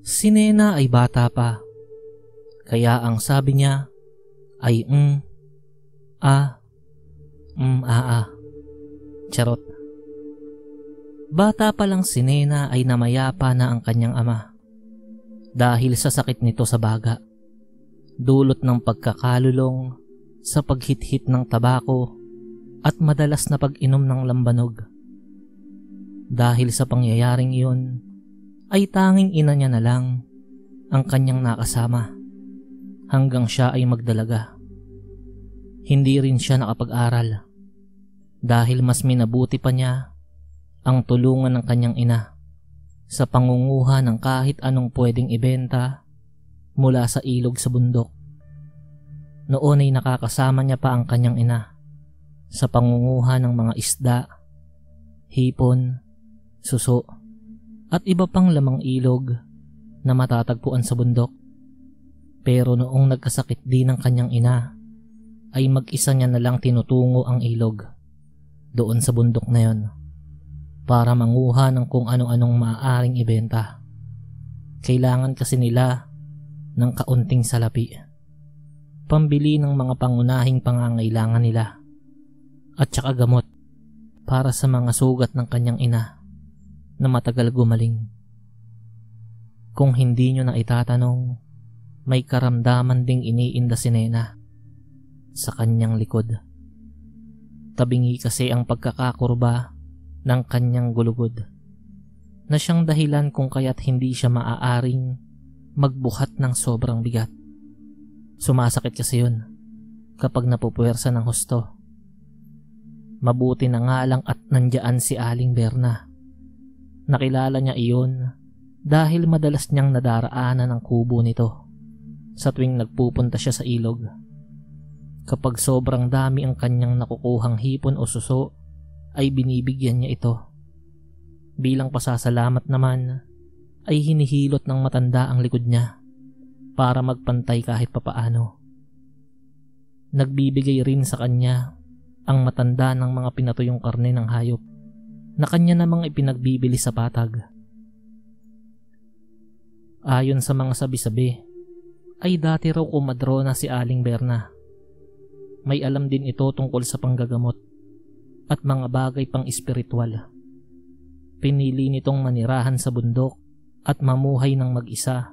Si Nena ay bata pa, kaya ang sabi niya ay Charot. Bata pa lang si Nena ay namayapa na ang kanyang ama dahil sa sakit nito sa baga, dulot ng pagkakalulong sa paghithit ng tabako at madalas na pag-inom ng lambanog. Dahil sa pangyayaring iyon, ay tanging ina niya na lang ang kanyang nakasama hanggang siya ay magdalaga. Hindi rin siya nakapag-aral dahil mas minabuti pa niya ang tulungan ng kanyang ina sa pangunguha ng kahit anong pwedeng ibenta mula sa ilog sa bundok. Noon ay nakakasama niya pa ang kanyang ina sa pangunguha ng mga isda, hipon, suso, at iba pang lamang ilog na matatagpuan sa bundok. Pero noong nagkasakit din ng kanyang ina, ay mag-isa niya na lang tinutungo ang ilog doon sa bundok na yon para manguha ng kung ano-anong maaaring ibenta. Kailangan kasi nila ng kaunting salapi, pambili ng mga pangunahing pangangailangan nila, at saka gamot para sa mga sugat ng kanyang ina na matagal gumaling. Kung hindi nyo na itatanong, may karamdaman ding iniinda si Nena sa kanyang likod. Tabingi kasi ang pagkakakurba ng kanyang gulugod na siyang dahilan kung kaya't hindi siya maaaring magbuhat ng sobrang bigat. Sumasakit kasi yun kapag napupuwersa ng husto. Mabuti na nga lang at nandiyan si Aling Berna. Nakilala niya iyon dahil madalas niyang nadaraanan ang kubo nito sa tuwing nagpupunta siya sa ilog. Kapag sobrang dami ang kanyang nakukuhang hipon o suso, ay binibigyan niya ito. Bilang pasasalamat naman, ay hinihilot ng matanda ang likod niya para magpantay kahit papaano. Nagbibigay rin sa kanya ang matanda ng mga pinatuyong karne ng hayop na kanya namang ipinagbibili sa patag. Ayon sa mga sabi-sabi, ay dati raw kumadrona si Aling Berna. May alam din ito tungkol sa panggagamot at mga bagay pang espiritual. Pinili nitong manirahan sa bundok at mamuhay ng mag-isa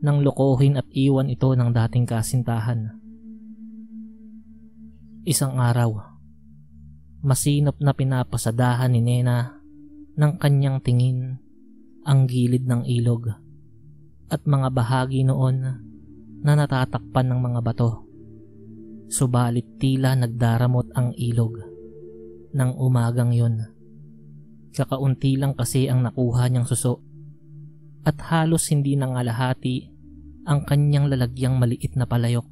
nang lokohin at iwan ito ng dating kasintahan. Isang araw, masinop na pinapasadahan ni Nena ng kanyang tingin ang gilid ng ilog at mga bahagi noon na natatakpan ng mga bato. Subalit tila nagdaramot ang ilog ng umagang yon. Kakaunti lang kasi ang nakuha niyang suso at halos hindi nangalahati ang kanyang lalagyang maliit na palayok.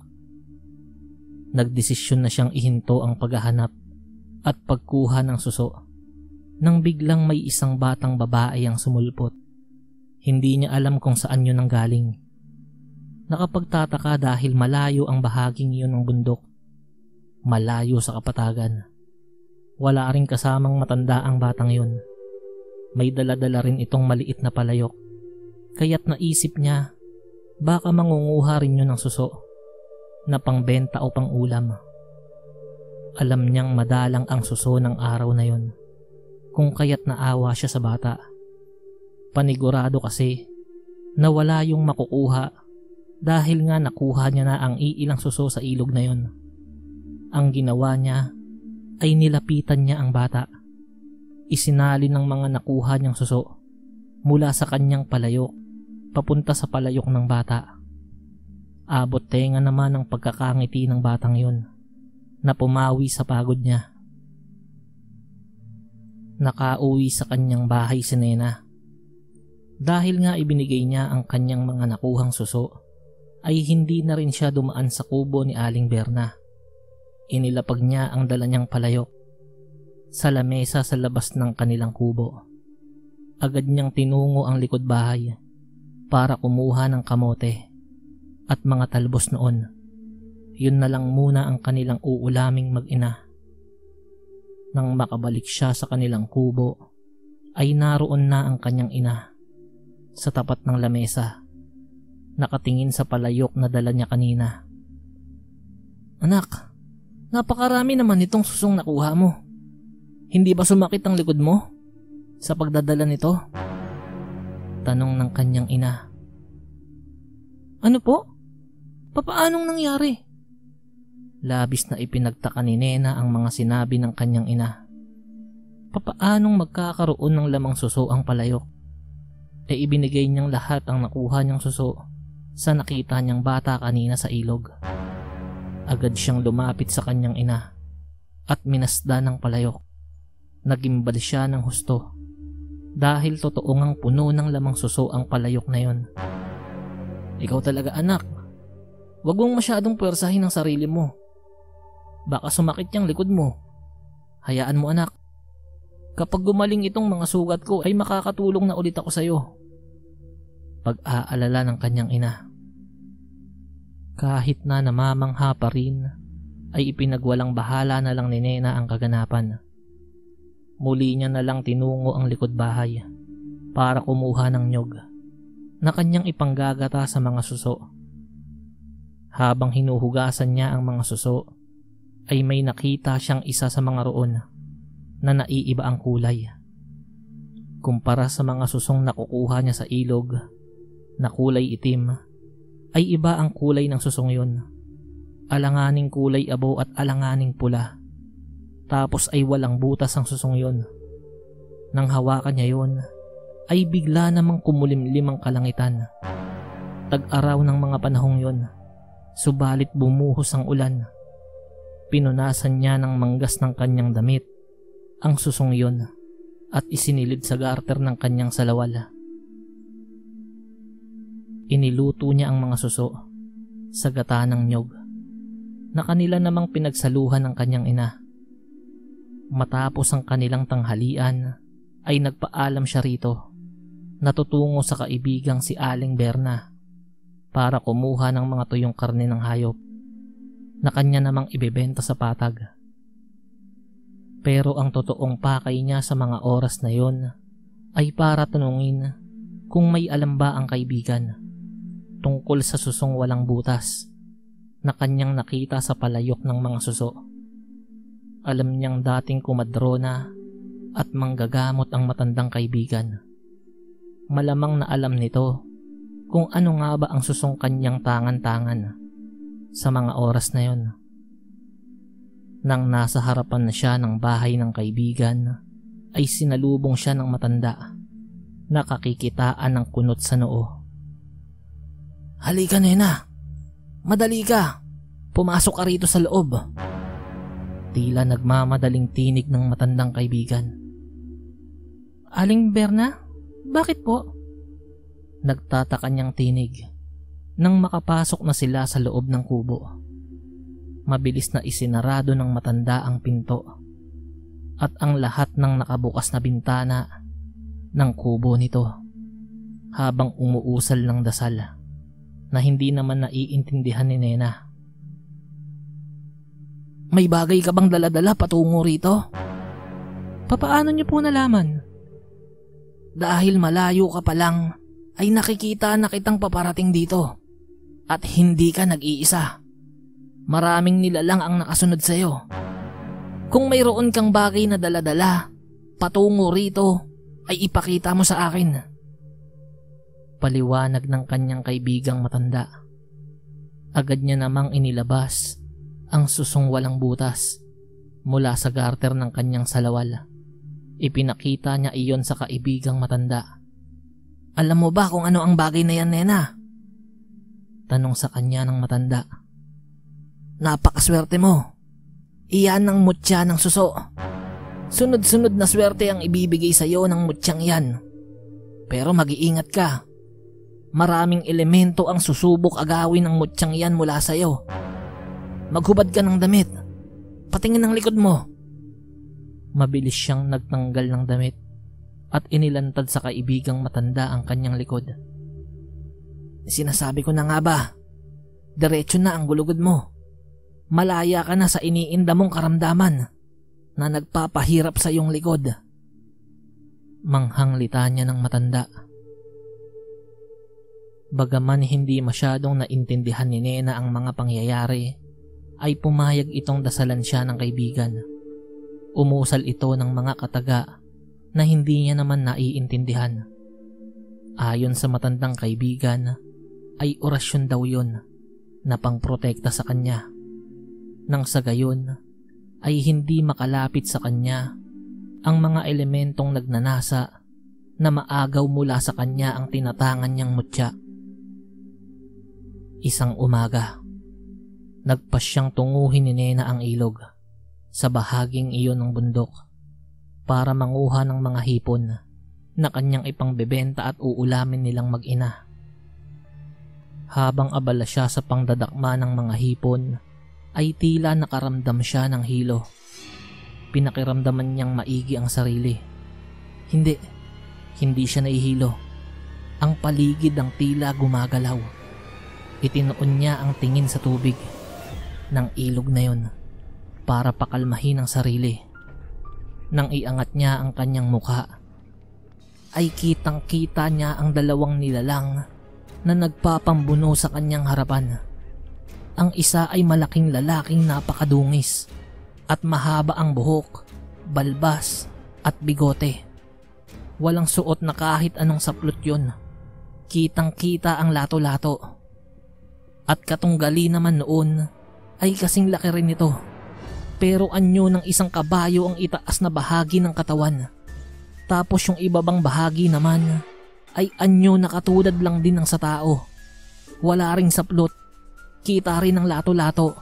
Nagdesisyon na siyang ihinto ang paghahanap at pagkuha ng suso nang biglang may isang batang babae ang sumulpot. Hindi niya alam kung saan yun nanggaling. Nakapagtataka dahil malayo ang bahaging yun ng bundok, malayo sa kapatagan. Wala rin kasamang matanda ang batang yun. May dala-dala rin itong maliit na palayok, kaya't naisip niya baka mangunguha rin yun ng suso na pangbenta o pangulam. Alam niyang madalang ang suso ng araw na yon, kung kaya't naawa siya sa bata. Panigurado kasi na wala yung makukuha dahil nga nakuha niya na ang iilang suso sa ilog na yon. Ang ginawa niya ay nilapitan niya ang bata. Isinalin ng mga nakuha niyang suso mula sa kanyang palayok papunta sa palayok ng bata. Abot tenga naman ang pagkakangiti ng batang yun na pumawi sa pagod niya. Nakauwi sa kanyang bahay si Nena. Dahil nga ibinigay niya ang kanyang mga nakuhang suso, ay hindi na rin siya dumaan sa kubo ni Aling Berna. Inilapag niya ang dala niyang palayok sa lamesa sa labas ng kanilang kubo. Agad niyang tinungo ang likod bahay para kumuha ng kamote at mga talbos noon. Yun na lang muna ang kanilang uulaming mag-ina. Nang makabalik siya sa kanilang kubo, ay naroon na ang kanyang ina sa tapat ng lamesa Nakatingin sa palayok na dala niya kanina. Anak, napakarami naman itong susong nakuha mo. Hindi ba sumakit ang likod mo sa pagdadala nito? Tanong ng kanyang ina. Ano po? Papaanong nangyari? Labis na ipinagtaka ni Nena ang mga sinabi ng kanyang ina. Papaanong magkakaroon ng lamang suso ang palayok? Ibinigay niyang lahat ang nakuha niyang suso sa nakita niyang bata kanina sa ilog. Agad siyang lumapit sa kanyang ina at minasda ng palayok. Nagimbal siya ng husto dahil totoo ngang puno ng lamang suso ang palayok na yon. Ikaw talaga anak, wag mong masyadong pwersahin ang sarili mo. Baka sumakit yung likod mo. Hayaan mo anak. Kapag gumaling itong mga sugat ko ay makakatulong na ulit ako sa'yo. Pag-aalala ng kanyang ina. Kahit na namamangha pa rin, ay ipinagwalang bahala na lang ni Nena ang kaganapan. Muli niya na lang tinungo ang likod bahay para kumuha ng nyog na kanyang ipanggagata sa mga suso. Habang hinuhugasan niya ang mga suso, ay may nakita siyang isa sa mga roon na naiiba ang kulay. Kumpara sa mga susong nakukuha niya sa ilog na kulay itim, ay iba ang kulay ng susong yun. Alanganing kulay abo at alanganing pula. Tapos ay walang butas ang susong yun. Nang hawakan niya yun, ay bigla namang kumulimlim ang kalangitan. Tag-araw ng mga panahong yun, subalit bumuhos ang ulan. Pinunasan niya ng manggas ng kanyang damit ang susong yun at isinilid sa garter ng kanyang salawal. Iniluto niya ang mga suso sa gata ng nyog na kanila namang pinagsaluhan ng kanyang ina. Matapos ang kanilang tanghalian ay nagpaalam siya rito na tutungo sa kaibigang si Aling Berna para kumuha ng mga tuyong karne ng hayop na kanya namang ibebenta sa patag. Pero ang totoong pakay niya sa mga oras na yon ay para tanungin kung may alam ba ang kaibigan tungkol sa susong walang butas na kanyang nakita sa palayok ng mga suso. Alam niyang dating kumadrona at manggagamot ang matandang kaibigan. Malamang na alam nito kung ano nga ba ang susong kanyang tangan-tangan sa mga oras na yon. Nang nasa harapan na siya ng bahay ng kaibigan, ay sinalubong siya ng matanda na kakikitaan ng kunot sa noo. Halika Nena, madali ka, pumasok ka rito sa loob. Tila nagmamadaling tinig ng matandang kaibigan. Aling Berna, bakit po? Nagtataka niyang tinig nang makapasok na sila sa loob ng kubo. Mabilis na isinarado ng matanda ang pinto at ang lahat ng nakabukas na bintana ng kubo nito habang umuusal ng dasal na hindi naman naiintindihan ni Nena. May bagay ka bang daladala patungo rito? Papaano niyo po nalaman? Dahil malayo ka pa lang ay nakikita na kitang paparating dito at hindi ka nag-iisa. Maraming nilalang ang nakasunod sa'yo. Kung mayroon kang bagay na daladala patungo rito ay ipakita mo sa akin. Paliwanag ng kanyang kaibigang matanda. Agad niya namang inilabas ang susong walang butas mula sa garter ng kanyang salawal. Ipinakita niya iyon sa kaibigang matanda. Alam mo ba kung ano ang bagay na yan, Nena? Tanong sa kanya ng matanda. Napakaswerte mo. Iyan ang mutya ng suso. Sunod-sunod na swerte ang ibibigay sa iyo ng mutyang yan. Pero mag-iingat ka. Maraming elemento ang susubok agawin ng mutyang yan mula sa iyo. Maghubad ka ng damit. Patingin ng likod mo. Mabilis siyang nagtanggal ng damit at inilantad sa kaibigang matanda ang kanyang likod. Sinasabi ko na nga ba, diretso na ang gulugod mo. Malaya ka na sa iniinda mong karamdaman na nagpapahirap sa iyong likod. Manghang litanya ng matanda. Bagaman hindi masyadong naintindihan ni Nena ang mga pangyayari, ay pumayag itong dasalan siya ng kaibigan. Umusal ito ng mga kataga na hindi niya naman naiintindihan. Ayon sa matandang kaibigan, ay orasyon daw yun na pangprotekta sa kanya. Nang sa gayon, ay hindi makalapit sa kanya ang mga elementong nagnanasa na maagaw mula sa kanya ang tinatangan niyang mutya. Isang umaga, nagpasyang tunguhin ni Nena ang ilog sa bahaging iyon ng bundok para manguha ng mga hipon na kanyang ipangbebenta at uulamin nilang mag-ina. Habang abala siya sa pangdadakma ng mga hipon, ay tila nakaramdam siya ng hilo. Pinakiramdaman niyang maigi ang sarili. Hindi siya nahihilo. Ang paligid ang tila gumagalaw. Itinoon niya ang tingin sa tubig ng ilog na yon para pakalmahin ang sarili. Nang iangat niya ang kanyang mukha, ay kitang-kita niya ang dalawang nilalang na nagpapambuno sa kanyang harapan. Ang isa ay malaking lalaking napakadungis at mahaba ang buhok, balbas at bigote. Walang suot na kahit anong saplot yon. Kitang-kita ang lato-lato. At katunggali naman noon ay kasing laki rin ito. Pero anyo ng isang kabayo ang itaas na bahagi ng katawan. Tapos yung ibabang bahagi naman ay anyo na katulad lang din ng sa tao. Wala ring saplot. Kita rin ang lato-lato.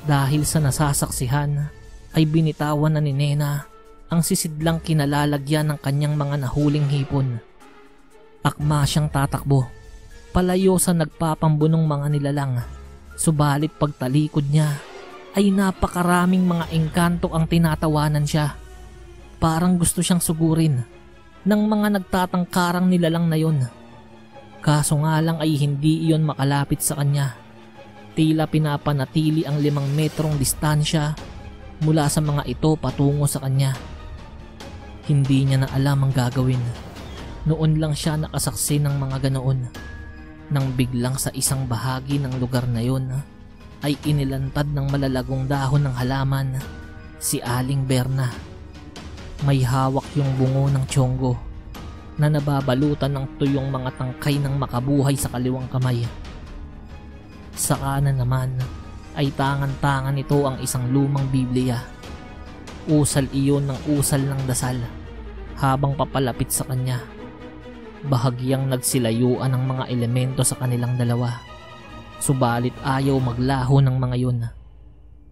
Dahil sa nasasaksihan ay binitawan na ni Nena ang sisidlang kinalalagyan ng kanyang mga nahuling hipon. Akma siyang tatakbo palayo sa nagpapambunong mga nilalang, subalit pagtalikod niya ay napakaraming mga engkanto ang tinatawanan siya. Parang gusto siyang sugurin ng mga nagtatangkarang nilalang na yon. Kaso nga lang ay hindi iyon makalapit sa kanya. Tila pinapanatili ang 5 metrong distansya mula sa mga ito patungo sa kanya. Hindi niya na alam ang gagawin. Noon lang siya nakasaksi ng mga ganoon. Nang biglang sa isang bahagi ng lugar na yon ay inilantad ng malalagong dahon ng halaman si Aling Berna. May hawak yung bungo ng tiyonggo na nababalutan ng tuyong mga tangkay ng makabuhay sa kaliwang kamay. Sa kanan naman ay tangan-tangan nito ang isang lumang Biblia. Usal iyon ng usal ng dasal habang papalapit sa kanya. Bahagyang nagsilayuan ang mga elemento sa kanilang dalawa. Subalit ayaw maglaho ng mga yun.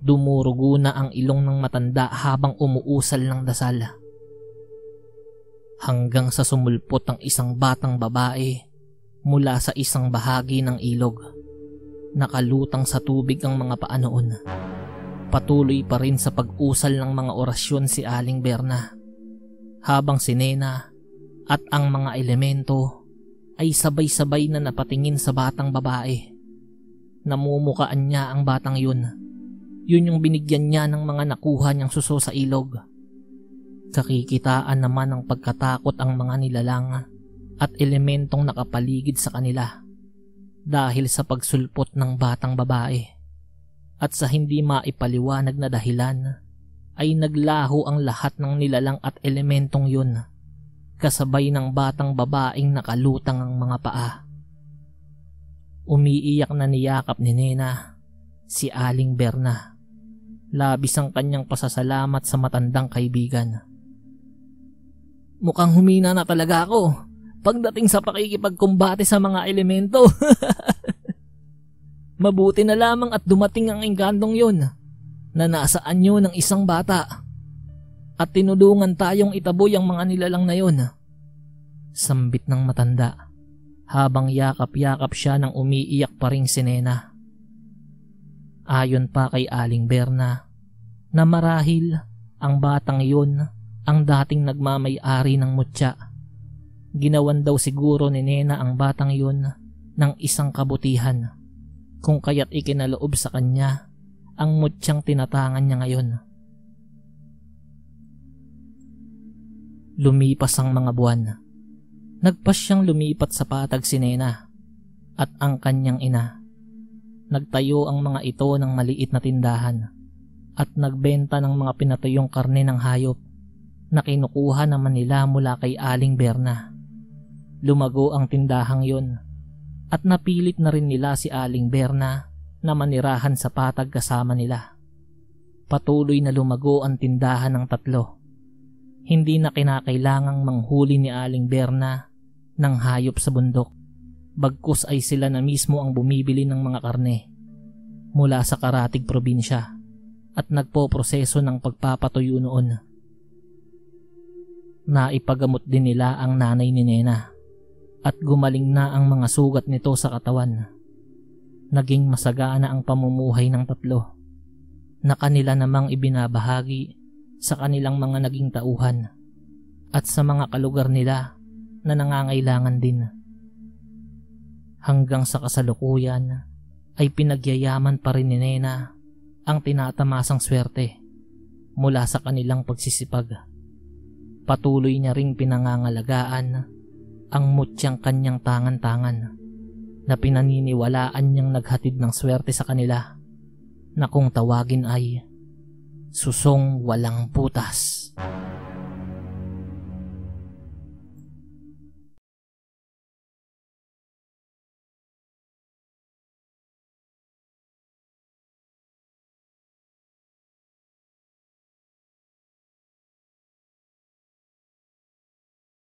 Dumurugo na ang ilong ng matanda habang umuusal ng dasal. Hanggang sa sumulpot ang isang batang babae mula sa isang bahagi ng ilog. Nakalutang sa tubig ang mga paa noon. Patuloy pa rin sa pag-usal ng mga orasyon si Aling Berna. Habang si Nena at ang mga elemento ay sabay-sabay na napatingin sa batang babae. Namumukaan niya ang batang yun. Yun yung binigyan niya ng mga nakuha niyang suso sa ilog. Kakikitaan naman ng pagkatakot ang mga nilalang at elementong nakapaligid sa kanila dahil sa pagsulpot ng batang babae. At sa hindi maipaliwanag na dahilan ay naglaho ang lahat ng nilalang at elementong yun, kasabay ng batang babaeng nakalutang ang mga paa. Umiiyak na niyakap ni Nena si Aling Berna. Labis ang kanyang pasasalamat sa matandang kaibigan. Mukhang humina na talaga ako pagdating sa pakikipagkumbate sa mga elemento. Mabuti na lamang at dumating ang engkantong yun na nasa anyo ng isang bata at tinulungan tayong itaboy ang mga nilalang na yun. Sambit ng matanda habang yakap-yakap siya nang umiiyak pa ring si Nena. Ayon pa kay Aling Berna na marahil ang batang yun ang dating nagmamay-ari ng mutya. Ginawan daw siguro ni Nena ang batang yun ng isang kabutihan, kung kaya't ikinaloob sa kanya ang mutyang tinatangan niya ngayon. Lumipas ang mga buwan. Nagpasyang lumipat sa patag si Nena at ang kanyang ina. Nagtayo ang mga ito ng maliit na tindahan at nagbenta ng mga pinatuyong karne ng hayop na kinukuha naman nila mula kay Aling Berna. Lumago ang tindahang yon at napilit na rin nila si Aling Berna na manirahan sa patag kasama nila. Patuloy na lumago ang tindahan ng tatlo. Hindi na kinakailangang manghuli ni Aling Berna ng hayop sa bundok, bagkus ay sila na mismo ang bumibili ng mga karne mula sa karatig probinsya at nagpoproseso ng pagpapatuyo noon. Naipagamot din nila ang nanay ni Nena at gumaling na ang mga sugat nito sa katawan. Naging masagana ang pamumuhay ng tatlo na kanila namang ibinabahagi sa kanilang mga naging tauhan at sa mga kalugar nila na nangangailangan din. Hanggang sa kasalukuyan ay pinagyayaman pa rin ni Nena ang tinatamasang swerte mula sa kanilang pagsisipag. Patuloy niya ring pinangangalagaan ang mutyang kanyang tangan-tangan na pinaniniwalaan niyang naghatid ng swerte sa kanila na kung tawagin ay susong walang butas.